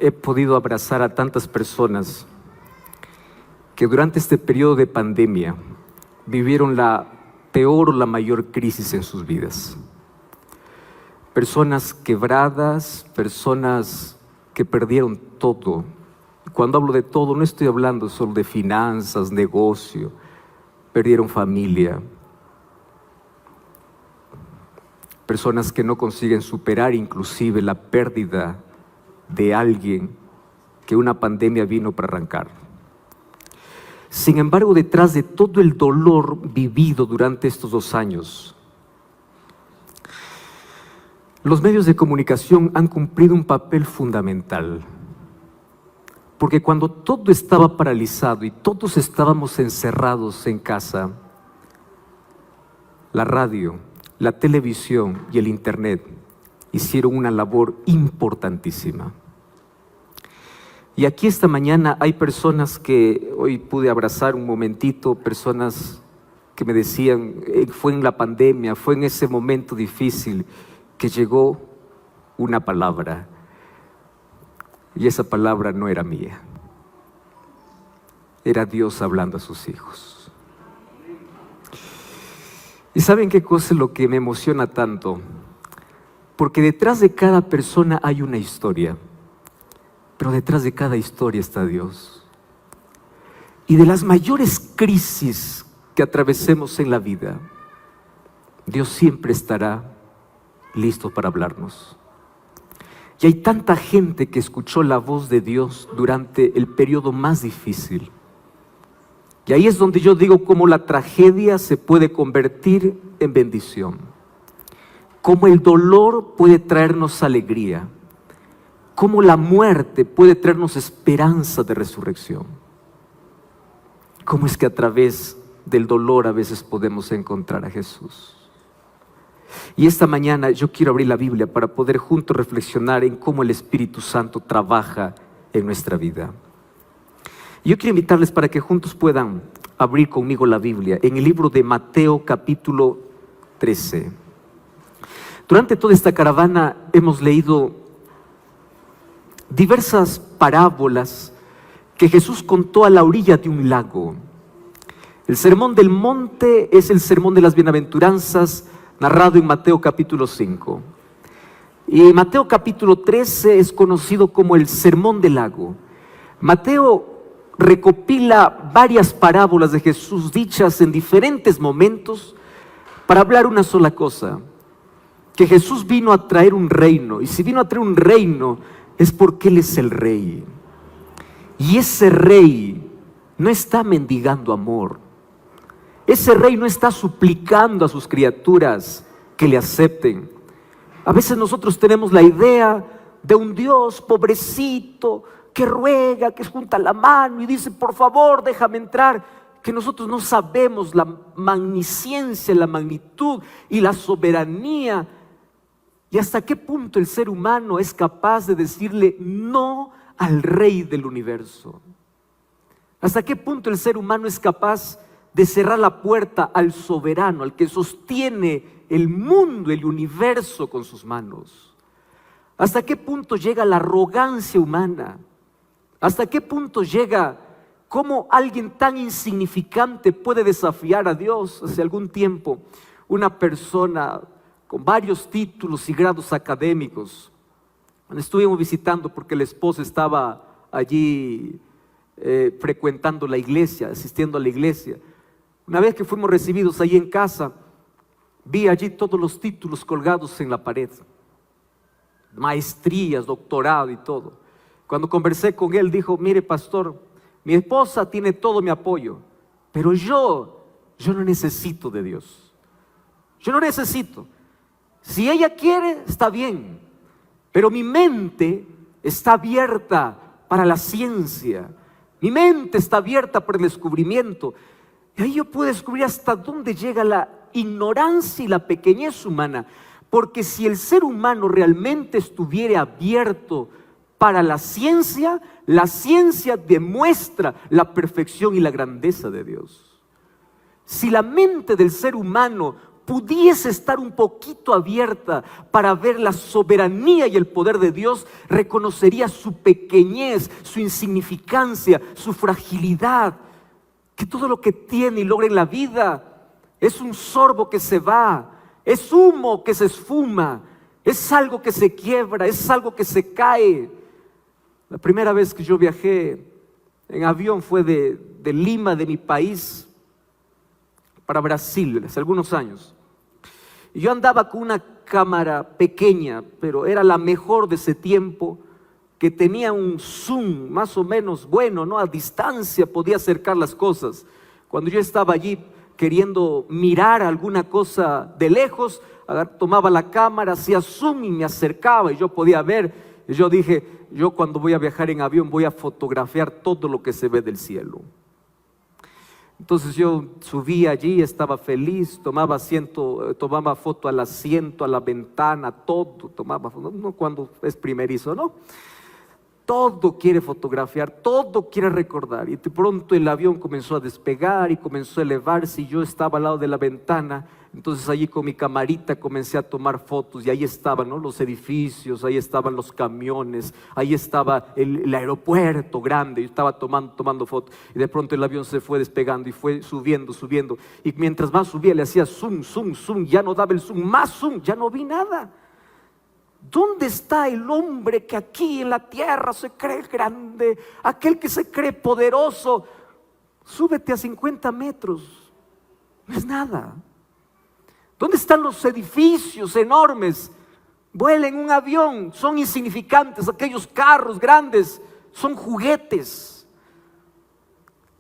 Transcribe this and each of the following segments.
he podido abrazar a tantas personas que durante este periodo de pandemia vivieron la peor o la mayor crisis en sus vidas. Personas quebradas, personas que perdieron todo. Cuando hablo de todo, no estoy hablando solo de finanzas, negocio, perdieron familia. Personas que no consiguen superar inclusive la pérdida de alguien que una pandemia vino para arrancar. Sin embargo, detrás de todo el dolor vivido durante estos 2 años, los medios de comunicación han cumplido un papel fundamental. Porque cuando todo estaba paralizado y todos estábamos encerrados en casa, la radio, la televisión y el internet hicieron una labor importantísima. Y aquí esta mañana hay personas que hoy pude abrazar un momentito, personas que me decían, fue en la pandemia, fue en ese momento difícil que llegó una palabra. Y esa palabra no era mía, era Dios hablando a sus hijos. ¿Y saben qué cosa es lo que me emociona tanto? Porque detrás de cada persona hay una historia, pero detrás de cada historia está Dios. Y de las mayores crisis que atravesemos en la vida, Dios siempre estará listo para hablarnos. Y hay tanta gente que escuchó la voz de Dios durante el periodo más difícil. Y ahí es donde yo digo cómo la tragedia se puede convertir en bendición. Cómo el dolor puede traernos alegría. Cómo la muerte puede traernos esperanza de resurrección. Cómo es que a través del dolor a veces podemos encontrar a Jesús. Y esta mañana yo quiero abrir la Biblia para poder juntos reflexionar en cómo el Espíritu Santo trabaja en nuestra vida. Yo quiero invitarles para que juntos puedan abrir conmigo la Biblia en el libro de Mateo capítulo 13. Durante toda esta caravana hemos leído diversas parábolas que Jesús contó a la orilla de un lago. El Sermón del Monte es el Sermón de las Bienaventuranzas, narrado en Mateo capítulo 5. Y Mateo capítulo 13 es conocido como el Sermón del Lago. Mateo recopila varias parábolas de Jesús dichas en diferentes momentos para hablar una sola cosa: que Jesús vino a traer un reino, y si vino a traer un reino es porque Él es el Rey. Y ese Rey no está mendigando amor. Ese Rey no está suplicando a sus criaturas que le acepten. A veces nosotros tenemos la idea de un Dios pobrecito que ruega, que junta la mano y dice, por favor, déjame entrar. Que nosotros no sabemos la magnificencia, la magnitud y la soberanía. Y hasta qué punto el ser humano es capaz de decirle no al Rey del universo. Hasta qué punto el ser humano es capaz de cerrar la puerta al soberano, al que sostiene el mundo, el universo con sus manos. ¿Hasta qué punto llega la arrogancia humana? ¿Hasta qué punto llega cómo alguien tan insignificante puede desafiar a Dios? Hace algún tiempo, una persona con varios títulos y grados académicos, estuvimos visitando porque la esposa estaba allí frecuentando la iglesia, asistiendo a la iglesia. Una vez que fuimos recibidos allí en casa, vi allí todos los títulos colgados en la pared, maestrías, doctorado y todo. Cuando conversé con él, dijo, mire pastor, mi esposa tiene todo mi apoyo, pero yo no necesito de Dios. Yo no necesito. Si ella quiere, está bien, pero mi mente está abierta para la ciencia, mi mente está abierta para el descubrimiento. Y ahí yo puedo descubrir hasta dónde llega la ignorancia y la pequeñez humana. Porque si el ser humano realmente estuviera abierto para la ciencia demuestra la perfección y la grandeza de Dios. Si la mente del ser humano pudiese estar un poquito abierta para ver la soberanía y el poder de Dios, reconocería su pequeñez, su insignificancia, su fragilidad, que todo lo que tiene y logra en la vida es un sorbo que se va, es humo que se esfuma, es algo que se quiebra, es algo que se cae. La primera vez que yo viajé en avión fue de Lima, de mi país, para Brasil, hace algunos años. Y yo andaba con una cámara pequeña, pero era la mejor de ese tiempo, que tenía un zoom más o menos bueno, ¿no? A distancia podía acercar las cosas. Cuando yo estaba allí queriendo mirar alguna cosa de lejos, tomaba la cámara, hacía zoom y me acercaba y yo podía ver. Y yo dije, yo cuando voy a viajar en avión voy a fotografiar todo lo que se ve del cielo. Entonces yo subí allí, estaba feliz, tomaba foto al asiento, a la ventana, todo, tomaba foto, no cuando es primerizo, ¿no? Todo quiere fotografiar, todo quiere recordar. Y de pronto el avión comenzó a despegar y comenzó a elevarse y yo estaba al lado de la ventana. Entonces allí con mi camarita comencé a tomar fotos y ahí estaban, ¿no? Los edificios, ahí estaban los camiones, ahí estaba el aeropuerto grande. Yo estaba tomando fotos y de pronto el avión se fue despegando y fue subiendo. Y mientras más subía le hacía zoom, ya no daba el zoom, más zoom, ya no vi nada. ¿Dónde está el hombre que aquí en la tierra se cree grande? Aquel que se cree poderoso. Súbete a 50 metros, no es nada. ¿Dónde están los edificios enormes? Vuela en un avión, son insignificantes. Aquellos carros grandes son juguetes.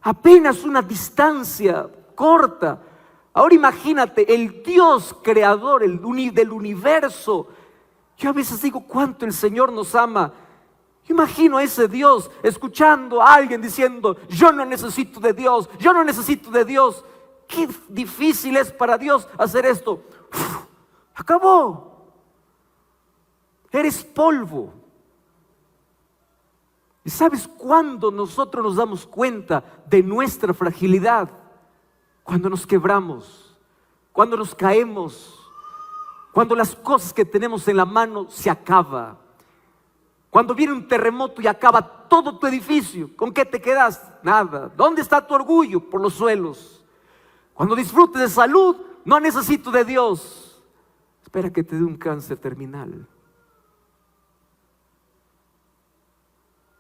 Apenas una distancia corta. Ahora imagínate, el Dios creador del universo. Yo a veces digo cuánto el Señor nos ama. Imagino a ese Dios escuchando a alguien diciendo, yo no necesito de Dios, yo no necesito de Dios. Qué difícil es para Dios hacer esto. Acabó. Eres polvo. ¿Y sabes cuándo nosotros nos damos cuenta de nuestra fragilidad? Cuando nos quebramos, cuando nos caemos, cuando las cosas que tenemos en la mano se acaban. Cuando viene un terremoto y acaba todo tu edificio, ¿con qué te quedas? Nada. ¿Dónde está tu orgullo? Por los suelos. Cuando disfrutes de salud, no necesito de Dios. Espera que te dé un cáncer terminal.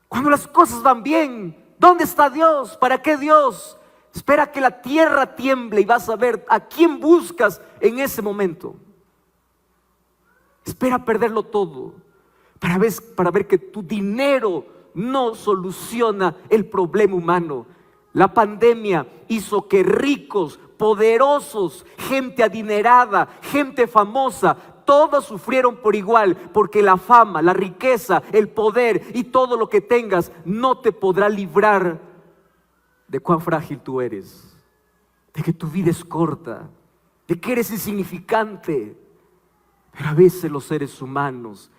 Cuando las cosas van bien, ¿dónde está Dios? ¿Para qué Dios? Espera que la tierra tiemble y vas a ver a quién buscas en ese momento. Espera perderlo todo para ver que tu dinero no soluciona el problema humano. La pandemia hizo que ricos, poderosos, gente adinerada, gente famosa, todos sufrieron por igual, porque la fama, la riqueza, el poder y todo lo que tengas no te podrá librar de cuán frágil tú eres, de que tu vida es corta, de que eres insignificante. Pero a veces los seres humanos,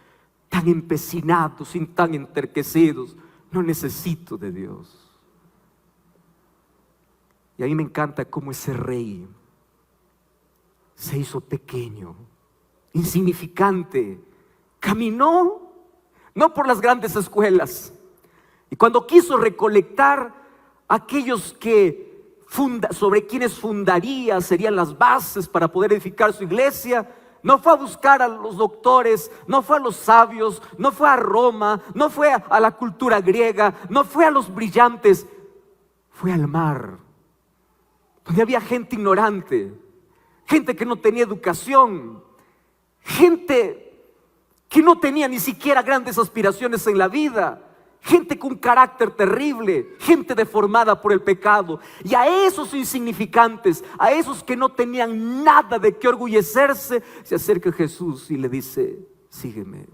tan empecinados y tan enterquecidos, no necesito de Dios. Y a mí me encanta cómo ese rey se hizo pequeño, insignificante, caminó no por las grandes escuelas. Y cuando quiso recolectar aquellos que sobre quienes fundaría, serían las bases para poder edificar su iglesia, no fue a buscar a los doctores, no fue a los sabios, no fue a Roma, no fue a la cultura griega, no fue a los brillantes, fue al mar, donde había gente ignorante, gente que no tenía educación, gente que no tenía ni siquiera grandes aspiraciones en la vida, gente con carácter terrible, gente deformada por el pecado. Y a esos insignificantes, a esos que no tenían nada de qué orgullecerse, se acerca Jesús y le dice: sígueme,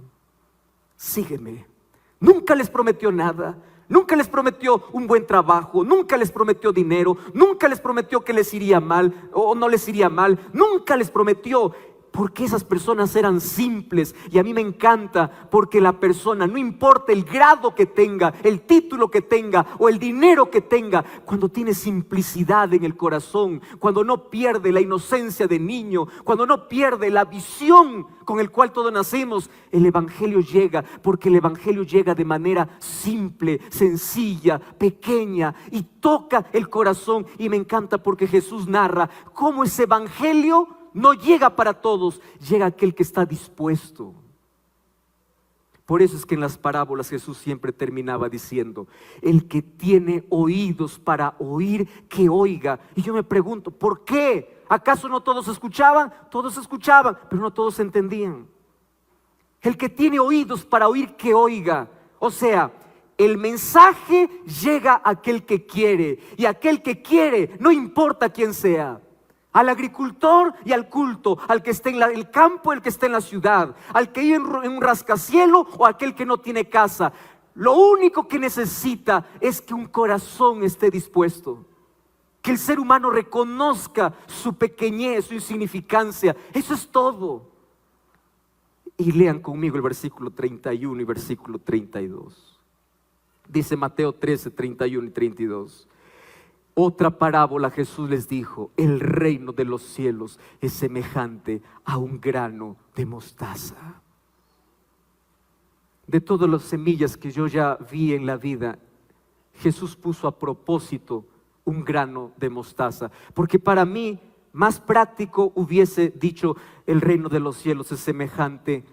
sígueme. Nunca les prometió nada. Nunca les prometió un buen trabajo, nunca les prometió dinero, nunca les prometió que les iría mal o no les iría mal, nunca les prometió, Porque esas personas eran simples, y a mí me encanta porque la persona, no importa el grado que tenga, el título que tenga o el dinero que tenga, cuando tiene simplicidad en el corazón, cuando no pierde la inocencia de niño, cuando no pierde la visión con el cual todos nacemos, el evangelio llega, porque el evangelio llega de manera simple, sencilla, pequeña, y toca el corazón. Y me encanta porque Jesús narra cómo ese evangelio no llega para todos, llega aquel que está dispuesto. Por eso es que en las parábolas Jesús siempre terminaba diciendo: el que tiene oídos para oír, que oiga. Y yo me pregunto, ¿por qué? ¿Acaso no todos escuchaban? Todos escuchaban, pero no todos entendían. El que tiene oídos para oír, que oiga. O sea, el mensaje llega a aquel que quiere, y aquel que quiere, no importa quién sea. Al agricultor y al culto, al que esté en el campo, el que esté en la ciudad, al que vive en un rascacielos o aquel que no tiene casa. Lo único que necesita es que un corazón esté dispuesto, que el ser humano reconozca su pequeñez, su insignificancia. Eso es todo. Y lean conmigo el versículo 31 y versículo 32. Dice Mateo 13, 31 y 32. Otra parábola Jesús les dijo: el reino de los cielos es semejante a un grano de mostaza. De todas las semillas que yo ya vi en la vida, Jesús puso a propósito un grano de mostaza, porque para mí más práctico hubiese dicho: el reino de los cielos es semejante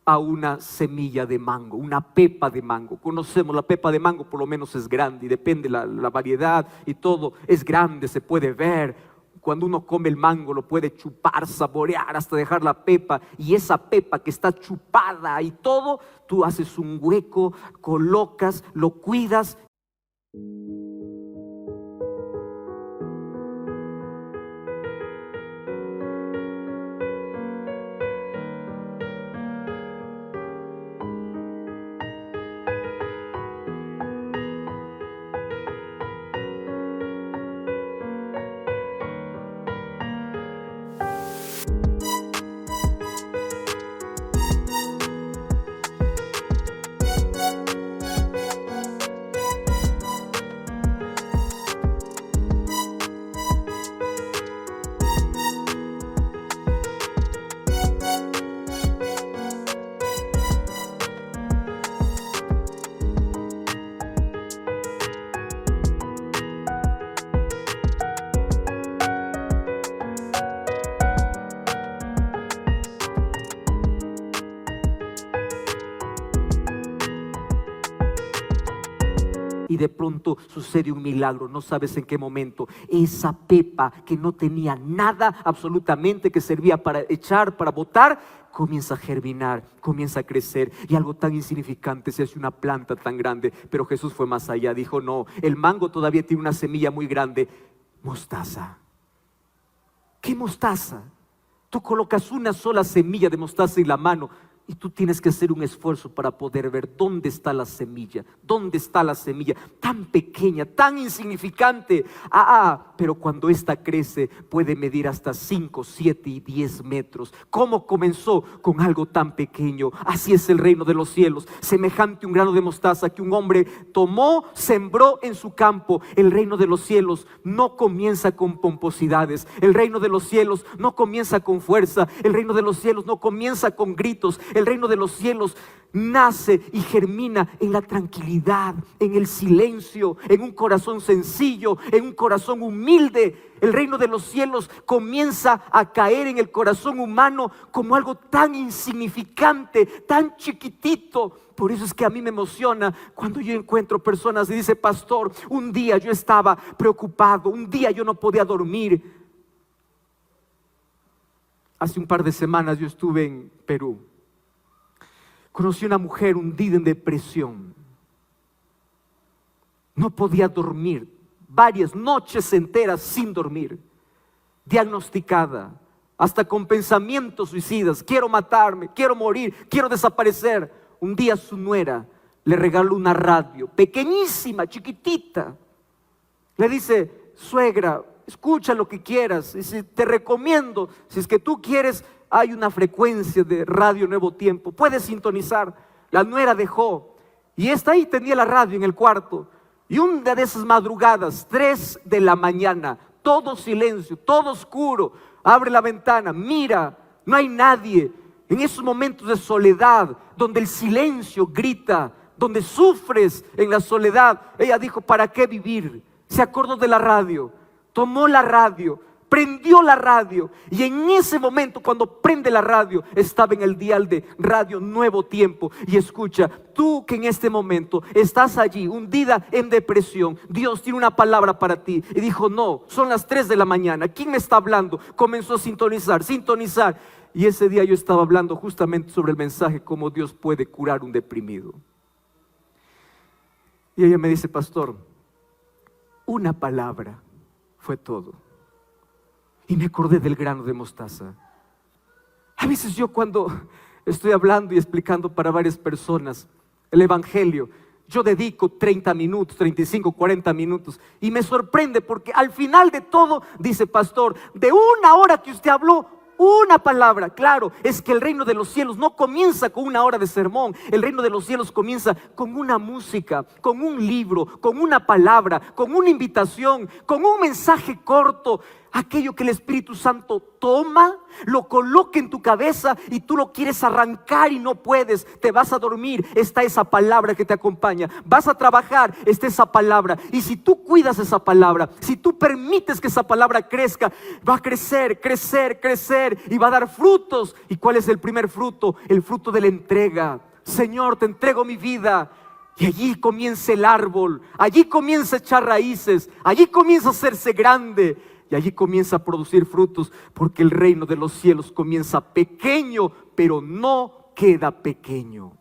a una semilla de mango, una pepa de mango. Conocemos la pepa de mango, por lo menos es grande, y depende la variedad y todo, es grande, se puede ver. Cuando uno come el mango lo puede chupar, saborear, hasta dejar la pepa, y esa pepa que está chupada y todo, tú haces un hueco, colocas, lo cuidas. Y de pronto sucede un milagro, no sabes en qué momento. Esa pepa que no tenía nada absolutamente, que servía para echar, para botar, comienza a germinar, comienza a crecer, y algo tan insignificante se hace una planta tan grande. Pero Jesús fue más allá, dijo: no, el mango todavía tiene una semilla muy grande. Mostaza. ¿Qué mostaza? Tú colocas una sola semilla de mostaza en la mano, y tú tienes que hacer un esfuerzo para poder ver dónde está la semilla. ¿Dónde está la semilla? Tan pequeña, tan insignificante. Pero cuando esta crece puede medir hasta 5, 7 y 10 metros. ¿Cómo comenzó? Con algo tan pequeño. Así es el reino de los cielos, semejante a un grano de mostaza que un hombre tomó, sembró en su campo. El reino de los cielos no comienza con pomposidades. El reino de los cielos no comienza con fuerza. El reino de los cielos no comienza con gritos. El reino de los cielos nace y germina en la tranquilidad, en el silencio, en un corazón sencillo, en un corazón humilde. El reino de los cielos comienza a caer en el corazón humano como algo tan insignificante, tan chiquitito. Por eso es que a mí me emociona cuando yo encuentro personas y dice: pastor, un día yo estaba preocupado, un día yo no podía dormir. Hace un par de semanas yo estuve en Perú. Conocí una mujer hundida en depresión. No podía dormir, varias noches enteras sin dormir. Diagnosticada, hasta con pensamientos suicidas: quiero matarme, quiero morir, quiero desaparecer. Un día su nuera le regaló una radio, pequeñísima, chiquitita. Le dice: suegra, escucha lo que quieras. Dice: te recomiendo, si es que tú quieres hay una frecuencia de Radio Nuevo Tiempo, puedes sintonizar. La nuera dejó y esta ahí tenía la radio en el cuarto. Y una de esas madrugadas, 3 de la mañana, todo silencio, todo oscuro, abre la ventana, mira, no hay nadie. En esos momentos de soledad, donde el silencio grita, donde sufres en la soledad, ella dijo, ¿para qué vivir? Se acordó de la radio, tomó la radio, prendió la radio, y en ese momento, cuando prende la radio, estaba en el dial de Radio Nuevo Tiempo. Y escucha, tú que en este momento estás allí hundida en depresión, Dios tiene una palabra para ti. Y dijo, no, son las 3 de la mañana, ¿quién me está hablando? Comenzó a sintonizar. Y ese día yo estaba hablando justamente sobre el mensaje, cómo Dios puede curar un deprimido. Y ella me dice, pastor, una palabra fue todo. Y me acordé del grano de mostaza. A veces yo, cuando estoy hablando y explicando para varias personas el evangelio, yo dedico 30 minutos, 35, 40 minutos, y me sorprende porque al final de todo dice, pastor, de 1 hora que usted habló, una palabra. Claro, es que el reino de los cielos no comienza con 1 hora de sermón. El reino de los cielos comienza con una música, con un libro, con una palabra, con una invitación, con un mensaje corto. Aquello que el Espíritu Santo toma, lo coloca en tu cabeza y tú lo quieres arrancar y no puedes. Te vas a dormir, está esa palabra que te acompaña. Vas a trabajar, está esa palabra. Y si tú cuidas esa palabra, si tú permites que esa palabra crezca, va a crecer, crecer, crecer y va a dar frutos. ¿Y cuál es el primer fruto? El fruto de la entrega. Señor, te entrego mi vida. Y allí comienza el árbol, allí comienza a echar raíces, allí comienza a hacerse grande. Y allí comienza a producir frutos, porque el reino de los cielos comienza pequeño, pero no queda pequeño.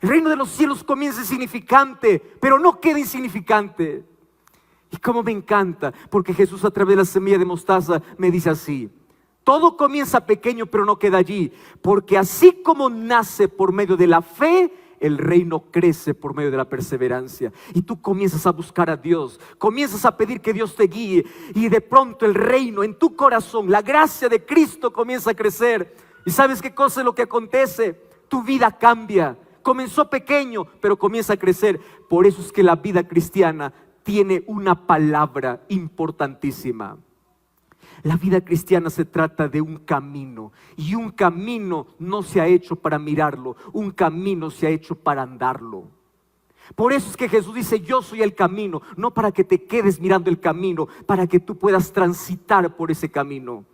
El reino de los cielos comienza insignificante, pero no queda insignificante. Y cómo me encanta, porque Jesús a través de la semilla de mostaza me dice así: todo comienza pequeño, pero no queda allí, porque así como nace por medio de la fe, el reino crece por medio de la perseverancia. Y tú comienzas a buscar a Dios, comienzas a pedir que Dios te guíe, y de pronto el reino en tu corazón, la gracia de Cristo comienza a crecer. ¿Y sabes qué cosa es lo que acontece? Tu vida cambia. Comenzó pequeño, pero comienza a crecer. Por eso es que la vida cristiana tiene una palabra importantísima. La vida cristiana se trata de un camino, y un camino no se ha hecho para mirarlo, un camino se ha hecho para andarlo. Por eso es que Jesús dice: yo soy el camino, no para que te quedes mirando el camino, para que tú puedas transitar por ese camino.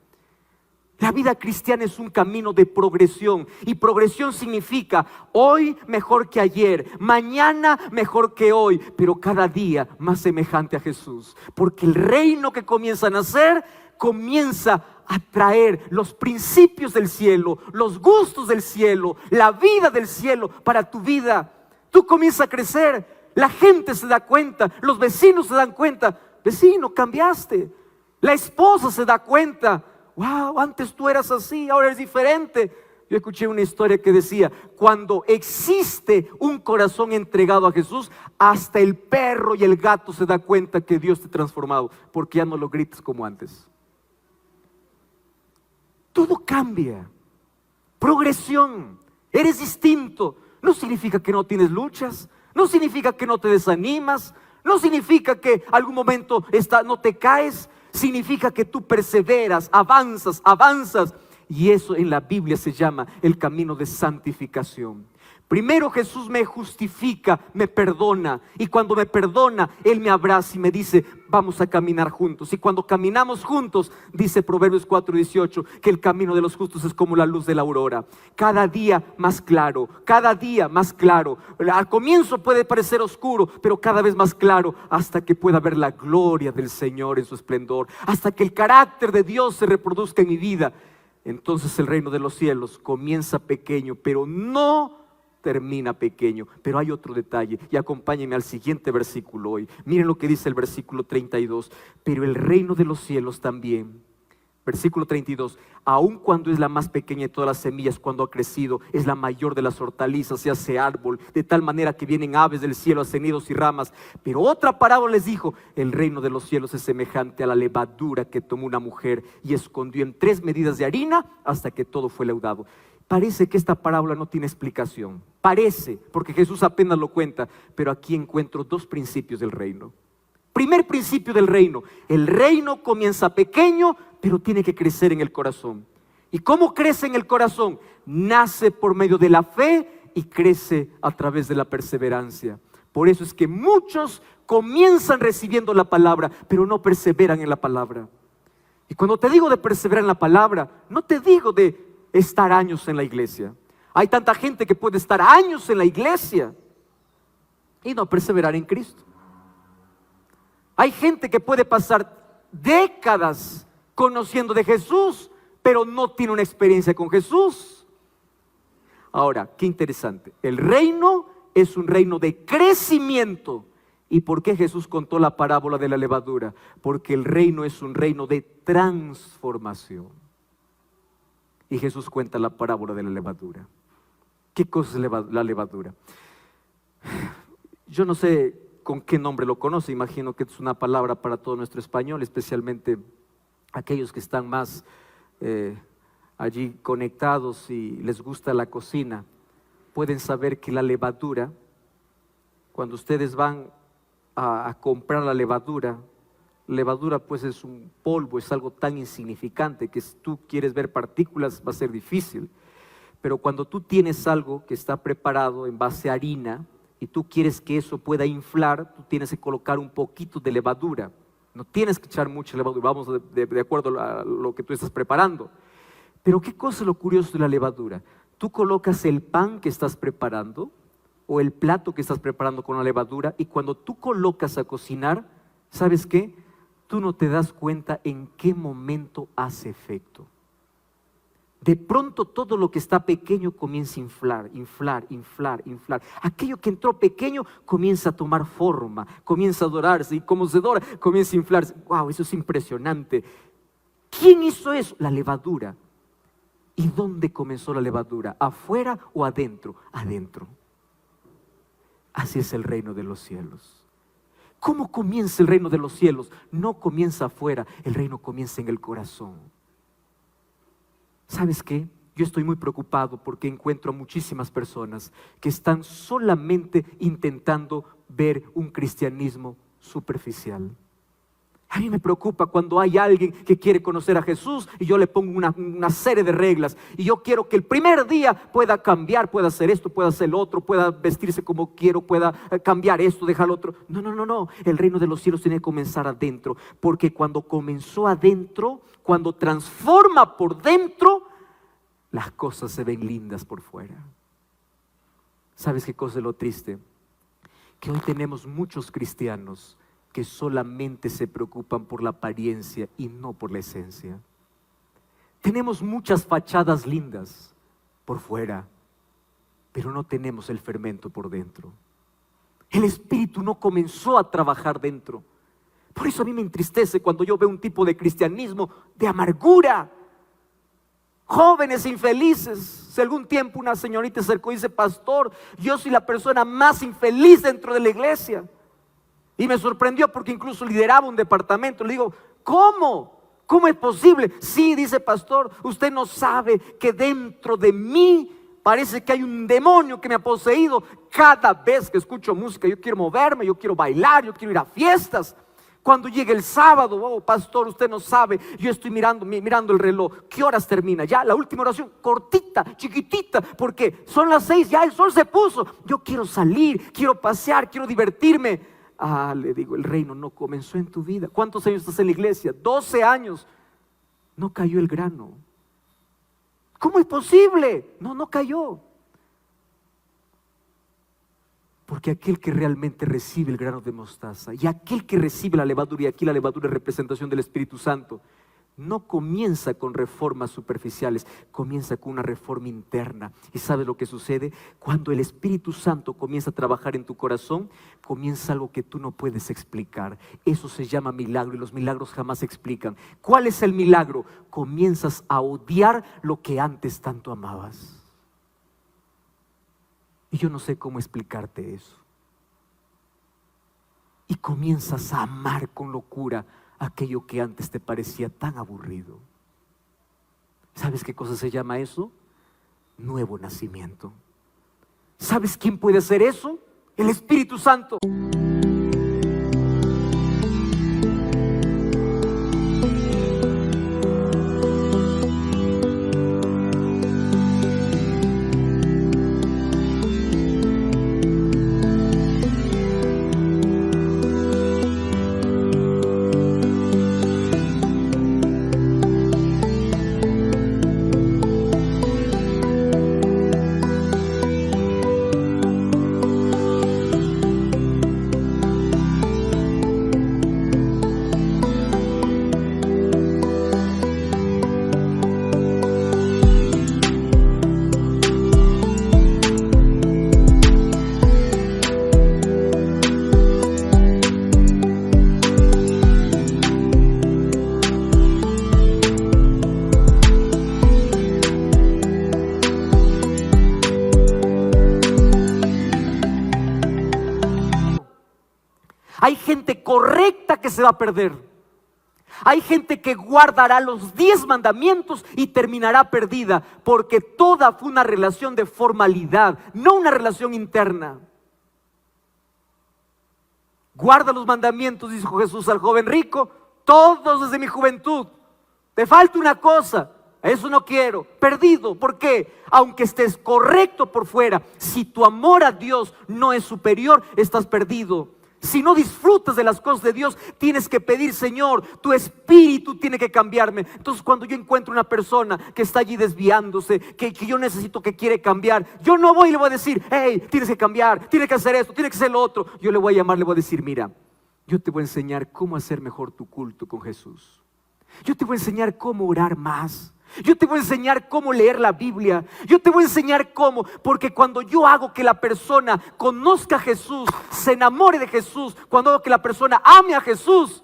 La vida cristiana es un camino de progresión, y progresión significa hoy mejor que ayer, mañana mejor que hoy, pero cada día más semejante a Jesús, porque el reino que comienza a nacer comienza a traer los principios del cielo, los gustos del cielo, la vida del cielo para tu vida. Tú comienzas a crecer, la gente se da cuenta, los vecinos se dan cuenta: vecino, cambiaste. La esposa se da cuenta: wow, antes tú eras así, ahora eres diferente. Yo escuché una historia que decía: cuando existe un corazón entregado a Jesús, hasta el perro y el gato se da cuenta que Dios te ha transformado, porque ya no lo gritas como antes. Todo cambia. Progresión. Eres distinto. No significa que no tienes luchas, no significa que no te desanimas, no significa que algún momento no te caes. Significa que tú perseveras, avanzas. Y eso en la Biblia se llama el camino de santificación. Primero Jesús me justifica, me perdona, y cuando me perdona, Él me abraza y me dice: vamos a caminar juntos. Y cuando caminamos juntos, dice Proverbios 4:18, que el camino de los justos es como la luz de la aurora, cada día más claro, cada día más claro. Al comienzo puede parecer oscuro, pero cada vez más claro, hasta que pueda ver la gloria del Señor en su esplendor, hasta que el carácter de Dios se reproduzca en mi vida. Entonces el reino de los cielos comienza pequeño, pero no termina pequeño. Pero hay otro detalle, y acompáñenme al siguiente versículo hoy. Miren lo que dice el versículo 32. Pero el reino de los cielos también Versículo 32, aun cuando es la más pequeña de todas las semillas, cuando ha crecido, es la mayor de las hortalizas, se hace árbol, de tal manera que vienen aves del cielo, hacen nidos y ramas. Pero otra parábola les dijo, el reino de los cielos es semejante a la levadura que tomó una mujer y escondió en 3 medidas de harina hasta que todo fue leudado. Parece que esta parábola no tiene explicación, parece, porque Jesús apenas lo cuenta, pero aquí encuentro 2 principios del reino. Primer principio del reino, el reino comienza pequeño, pero tiene que crecer en el corazón. ¿Y cómo crece en el corazón? Nace por medio de la fe y crece a través de la perseverancia. Por eso es que muchos comienzan recibiendo la palabra, pero no perseveran en la palabra. Y cuando te digo de perseverar en la palabra, no te digo de estar años en la iglesia. Hay tanta gente que puede estar años en la iglesia y no perseverar en Cristo. Hay gente que puede pasar décadas conociendo de Jesús, pero no tiene una experiencia con Jesús. Ahora, qué interesante. El reino es un reino de crecimiento. ¿Y por qué Jesús contó la parábola de la levadura? Porque el reino es un reino de transformación. Y Jesús cuenta la parábola de la levadura. ¿Qué cosa es la levadura? Yo no sé con qué nombre lo conoce, imagino que es una palabra para todo nuestro español, especialmente aquellos que están más allí conectados y les gusta la cocina, pueden saber que la levadura, cuando ustedes van a comprar la levadura pues es un polvo, es algo tan insignificante que si tú quieres ver partículas va a ser difícil, pero cuando tú tienes algo que está preparado en base a harina, y tú quieres que eso pueda inflar, tú tienes que colocar un poquito de levadura. No tienes que echar mucha levadura, vamos de acuerdo a lo que tú estás preparando. Pero ¿qué cosa es lo curioso de la levadura? Tú colocas el pan que estás preparando o el plato que estás preparando con la levadura y cuando tú colocas a cocinar, ¿sabes qué? Tú no te das cuenta en qué momento hace efecto. De pronto todo lo que está pequeño comienza a inflar. Aquello que entró pequeño comienza a tomar forma, comienza a dorarse y como se dora comienza a inflarse. ¡Wow! Eso es impresionante. ¿Quién hizo eso? La levadura. ¿Y dónde comenzó la levadura? ¿Afuera o adentro? Adentro. Así es el reino de los cielos. ¿Cómo comienza el reino de los cielos? No comienza afuera, el reino comienza en el corazón. ¿Sabes qué? Yo estoy muy preocupado porque encuentro a muchísimas personas que están solamente intentando ver un cristianismo superficial. A mí me preocupa cuando hay alguien que quiere conocer a Jesús y yo le pongo una serie de reglas y yo quiero que el primer día pueda cambiar, pueda hacer esto, pueda hacer lo otro, pueda vestirse como quiero, pueda cambiar esto, dejar lo otro. No. El reino de los cielos tiene que comenzar adentro, porque cuando comenzó adentro, cuando transforma por dentro, las cosas se ven lindas por fuera. ¿Sabes qué cosa es lo triste? Que hoy tenemos muchos cristianos que solamente se preocupan por la apariencia y no por la esencia. Tenemos muchas fachadas lindas por fuera, pero no tenemos el fermento por dentro. El Espíritu no comenzó a trabajar dentro. Por eso a mí me entristece cuando yo veo un tipo de cristianismo de amargura. Jóvenes infelices. Si algún tiempo una señorita se acercó y dice: pastor, yo soy la persona más infeliz dentro de la iglesia. Y me sorprendió porque incluso lideraba un departamento. Le digo: ¿cómo? ¿Cómo es posible? Sí, dice: pastor, usted no sabe que dentro de mí parece que hay un demonio que me ha poseído. Cada vez que escucho música yo quiero moverme, yo quiero bailar, yo quiero ir a fiestas. Cuando llegue el sábado: oh, pastor, usted no sabe, yo estoy mirando el reloj, ¿qué horas termina? Ya la última oración, cortita, chiquitita, porque son las 6, ya el sol se puso. Yo quiero salir, quiero pasear, quiero divertirme. Le digo: el reino no comenzó en tu vida. ¿Cuántos años estás en la iglesia? 12 años. No cayó el grano. ¿Cómo es posible? No cayó. Porque aquel que realmente recibe el grano de mostaza y aquel que recibe la levadura, y aquí la levadura es representación del Espíritu Santo, no comienza con reformas superficiales, comienza con una reforma interna. ¿Y sabes lo que sucede? Cuando el Espíritu Santo comienza a trabajar en tu corazón, comienza algo que tú no puedes explicar. Eso se llama milagro, y los milagros jamás se explican. ¿Cuál es el milagro? Comienzas a odiar lo que antes tanto amabas. Y yo no sé cómo explicarte eso. Y comienzas a amar con locura aquello que antes te parecía tan aburrido. ¿Sabes qué cosa se llama eso? Nuevo nacimiento. ¿Sabes quién puede hacer eso? El Espíritu Santo. Hay gente correcta que se va a perder. Hay gente que guardará los 10 mandamientos y terminará perdida, porque toda fue una relación de formalidad, no una relación interna. Guarda los mandamientos, dijo Jesús al joven rico, todos desde mi juventud. Te falta una cosa, eso no quiero. Perdido, ¿por qué? Aunque estés correcto por fuera, si tu amor a Dios no es superior, estás perdido. Si no disfrutas de las cosas de Dios, tienes que pedir: Señor, tu espíritu tiene que cambiarme. Entonces, cuando yo encuentro una persona que está allí desviándose, que yo necesito, que quiere cambiar, yo no voy y le voy a decir: hey, tienes que cambiar, tienes que hacer esto, tienes que hacer lo otro. Yo le voy a llamar, le voy a decir: mira, yo te voy a enseñar cómo hacer mejor tu culto con Jesús. Yo te voy a enseñar cómo orar más. Yo te voy a enseñar cómo leer la Biblia. Yo te voy a enseñar cómo, porque cuando yo hago que la persona conozca a Jesús, se enamore de Jesús, cuando hago que la persona ame a Jesús,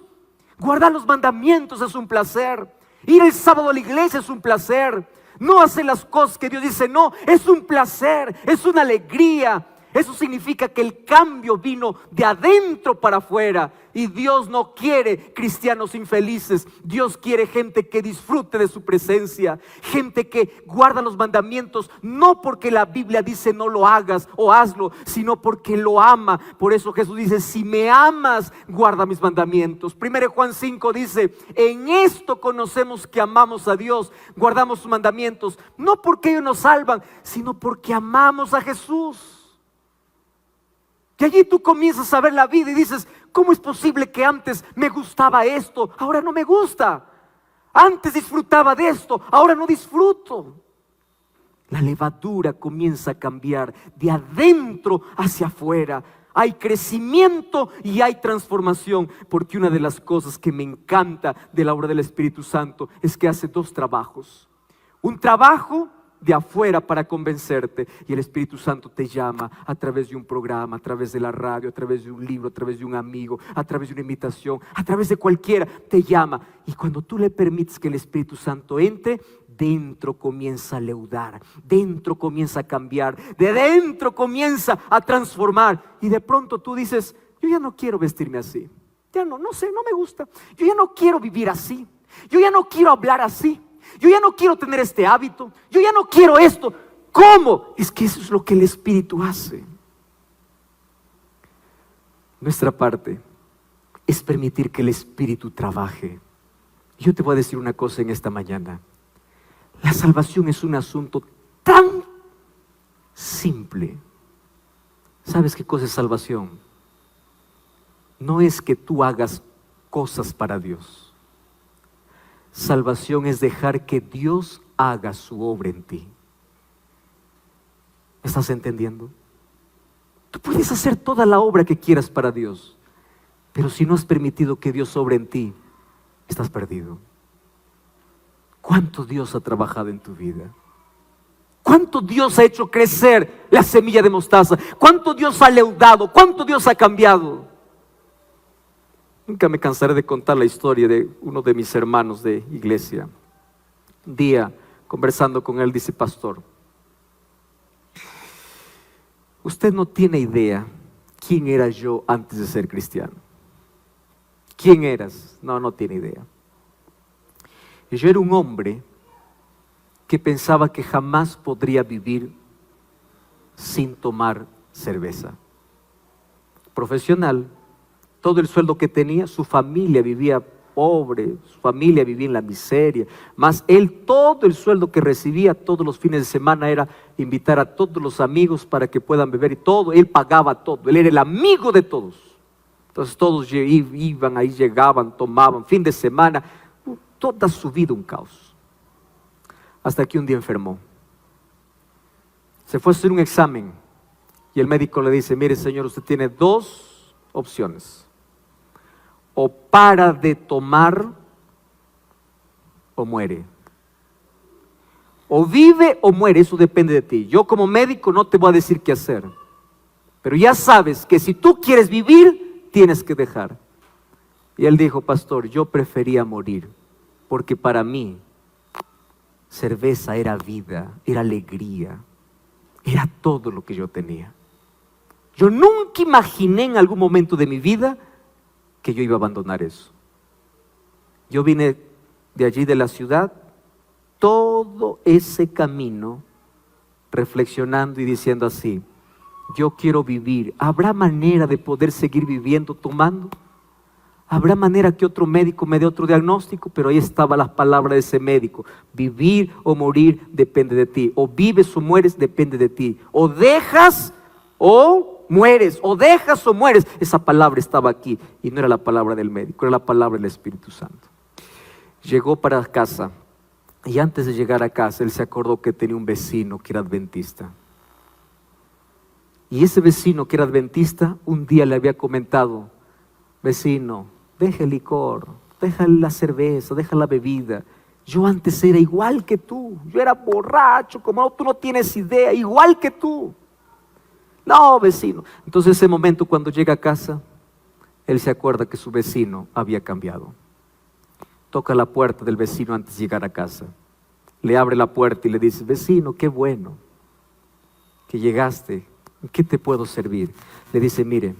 guardar los mandamientos es un placer. Ir el sábado a la iglesia es un placer. No hacer las cosas que Dios dice, no, es un placer, es una alegría. Eso significa que el cambio vino de adentro para afuera. Y Dios no quiere cristianos infelices. Dios quiere gente que disfrute de su presencia. Gente que guarda los mandamientos, no porque la Biblia dice no lo hagas o hazlo, sino porque lo ama. Por eso Jesús dice: si me amas, guarda mis mandamientos. 1 Juan 5 dice: en esto conocemos que amamos a Dios, guardamos sus mandamientos. No porque ellos nos salvan, sino porque amamos a Jesús. Y allí tú comienzas a ver la vida y dices: ¿cómo es posible que antes me gustaba esto, ahora no me gusta? Antes disfrutaba de esto, ahora no disfruto. La levadura comienza a cambiar de adentro hacia afuera. Hay crecimiento y hay transformación, porque una de las cosas que me encanta de la obra del Espíritu Santo es que hace dos trabajos. Un trabajo de afuera para convencerte, y el Espíritu Santo te llama a través de un programa, a través de la radio, a través de un libro, a través de un amigo, a través de una invitación, a través de cualquiera, te llama. Y cuando tú le permites que el Espíritu Santo entre, dentro comienza a leudar, dentro comienza a cambiar, de dentro comienza a transformar. Y de pronto tú dices: yo ya no quiero vestirme así, ya no sé, no me gusta. Yo ya no quiero vivir así, yo ya no quiero hablar así, yo ya no quiero tener este hábito, yo ya no quiero esto. ¿Cómo? Es que eso es lo que el Espíritu hace. Nuestra parte es permitir que el Espíritu trabaje. Yo te voy a decir una cosa en esta mañana. La salvación es un asunto tan simple. ¿Sabes qué cosa es salvación? No es que tú hagas cosas para Dios. Salvación es dejar que Dios haga su obra en ti. ¿Me estás entendiendo? Tú puedes hacer toda la obra que quieras para Dios, pero si no has permitido que Dios obre en ti, estás perdido. ¿Cuánto Dios ha trabajado en tu vida? ¿Cuánto Dios ha hecho crecer la semilla de mostaza? ¿Cuánto Dios ha leudado? ¿Cuánto Dios ha cambiado? Nunca me cansaré de contar la historia de uno de mis hermanos de iglesia. Un día, conversando con él, dice: pastor, usted no tiene idea quién era yo antes de ser cristiano. ¿Quién eras? No tiene idea. Yo era un hombre que pensaba que jamás podría vivir sin tomar cerveza. Profesional, todo el sueldo que tenía, su familia vivía pobre, su familia vivía en la miseria, más él, todo el sueldo que recibía todos los fines de semana era invitar a todos los amigos para que puedan beber, y todo, él pagaba todo, él era el amigo de todos. Entonces todos iban, ahí llegaban, tomaban, fin de semana, toda su vida un caos. Hasta que un día enfermó. Se fue a hacer un examen y el médico le dice: mire señor, usted tiene dos opciones. O para de tomar o muere. O vive o muere, eso depende de ti. Yo como médico no te voy a decir qué hacer. Pero ya sabes que si tú quieres vivir, tienes que dejar. Y él dijo: pastor, yo prefería morir, porque para mí cerveza era vida, era alegría, era todo lo que yo tenía. Yo nunca imaginé en algún momento de mi vida que yo iba a abandonar eso. Yo vine de allí, de la ciudad, todo ese camino reflexionando y diciendo así: yo quiero vivir. ¿Habrá manera de poder seguir viviendo tomando? ¿Habrá manera que otro médico me dé otro diagnóstico? Pero ahí estaba la palabra de ese médico: vivir o morir depende de ti. O vives o mueres depende de ti. O dejas o mueres. O dejas o mueres. Esa palabra estaba aquí. Y no era la palabra del médico, era la palabra del Espíritu Santo. Llegó para casa. Y antes de llegar a casa, él se acordó que tenía un vecino que era adventista. Y ese vecino que era adventista, un día le había comentado: vecino, deja el licor, deja la cerveza, deja la bebida. Yo antes era igual que tú. Yo era borracho, como tú no tienes idea, igual que tú. No, vecino. Entonces ese momento, cuando llega a casa, él se acuerda que su vecino había cambiado. Toca la puerta del vecino antes de llegar a casa. Le abre la puerta y le dice: vecino, qué bueno que llegaste. ¿En qué te puedo servir? Le dice: mire,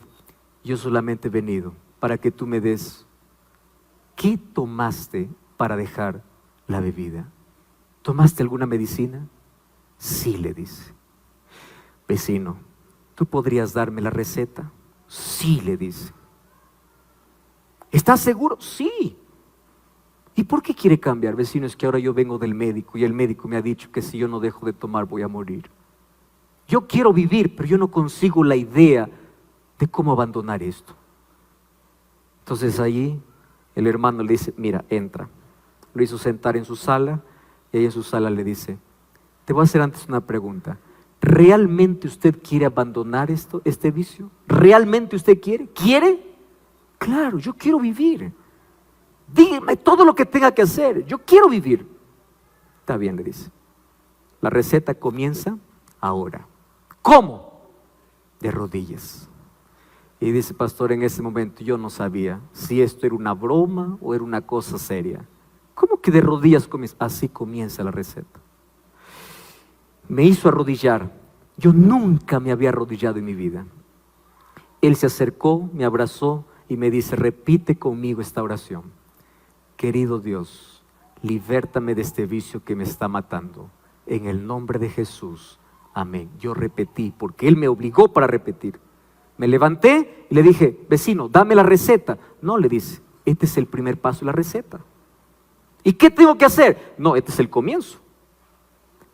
yo solamente he venido para que tú me des, ¿qué tomaste para dejar la bebida? ¿Tomaste alguna medicina? Sí, le dice. Vecino, ¿tú podrías darme la receta? Sí, le dice. ¿Estás seguro? Sí. ¿Y por qué quiere cambiar? Vecino, es que ahora yo vengo del médico y el médico me ha dicho que si yo no dejo de tomar voy a morir. Yo quiero vivir, pero yo no consigo la idea de cómo abandonar esto. Entonces allí el hermano le dice: mira, entra. Lo hizo sentar en su sala y ahí en su sala le dice: te voy a hacer antes una pregunta. ¿Realmente usted quiere abandonar este vicio? ¿Realmente usted quiere? ¿Quiere? Claro, yo quiero vivir. Dígame todo lo que tenga que hacer. Yo quiero vivir. Está bien, le dice. La receta comienza ahora. ¿Cómo? De rodillas. Y dice: pastor, en ese momento yo no sabía si esto era una broma o era una cosa seria. ¿Cómo que de rodillas comienza? Así comienza la receta. Me hizo arrodillar. Yo nunca me había arrodillado en mi vida. Él se acercó, me abrazó y me dice: repite conmigo esta oración. Querido Dios, libértame de este vicio que me está matando. En el nombre de Jesús. Amén. Yo repetí porque él me obligó para repetir. Me levanté y le dije: vecino, dame la receta. No, le dice, este es el primer paso de la receta. ¿Y qué tengo que hacer? No, este es el comienzo.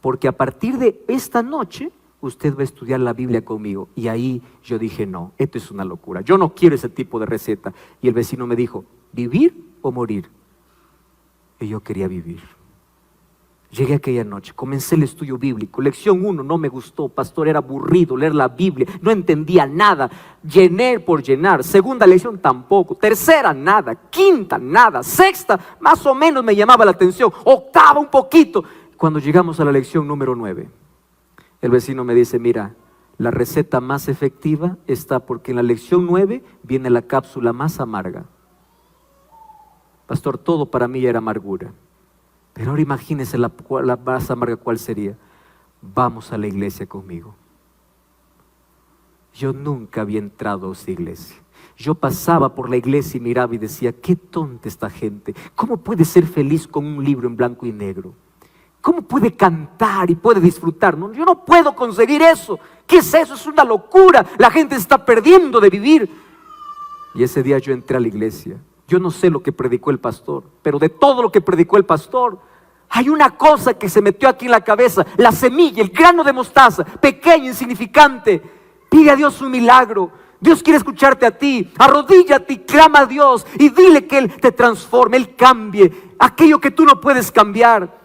Porque a partir de esta noche, usted va a estudiar la Biblia conmigo. Y ahí yo dije: no, esto es una locura. Yo no quiero ese tipo de receta. Y el vecino me dijo: ¿vivir o morir? Y yo quería vivir. Llegué aquella noche, comencé el estudio bíblico. Lección 1, no me gustó, pastor, era aburrido leer la Biblia, no entendía nada. Llené por llenar. Segunda lección tampoco. Tercera, nada. Quinta, nada. Sexta, más o menos me llamaba la atención. Octava, un poquito. Cuando llegamos a la lección número 9, el vecino me dice, mira, la receta más efectiva está porque en la lección 9 viene la cápsula más amarga. Pastor, todo para mí era amargura. Pero ahora imagínese la más amarga, ¿cuál sería? Vamos a la iglesia conmigo. Yo nunca había entrado a esa iglesia. Yo pasaba por la iglesia y miraba y decía, qué tonta esta gente. ¿Cómo puede ser feliz con un libro en blanco y negro? ¿Cómo puede cantar y puede disfrutar? No, yo no puedo conseguir eso. ¿Qué es eso? Es una locura. La gente se está perdiendo de vivir. Y ese día yo entré a la iglesia. Yo no sé lo que predicó el pastor, pero de todo lo que predicó el pastor, hay una cosa que se metió aquí en la cabeza, la semilla, el grano de mostaza, pequeño, insignificante. Pide a Dios un milagro. Dios quiere escucharte a ti. Arrodíllate y clama a Dios y dile que Él te transforme, Él cambie aquello que tú no puedes cambiar.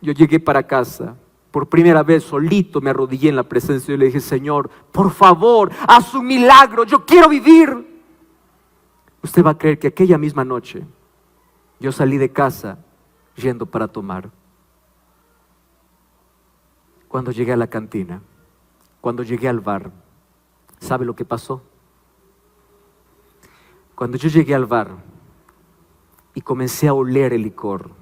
Yo llegué para casa, por primera vez solito me arrodillé en la presencia y le dije, Señor, por favor, haz un milagro, yo quiero vivir. Usted va a creer que aquella misma noche yo salí de casa yendo para tomar. Cuando llegué a la cantina, cuando llegué al bar, ¿sabe lo que pasó? Cuando yo llegué al bar y comencé a oler el licor,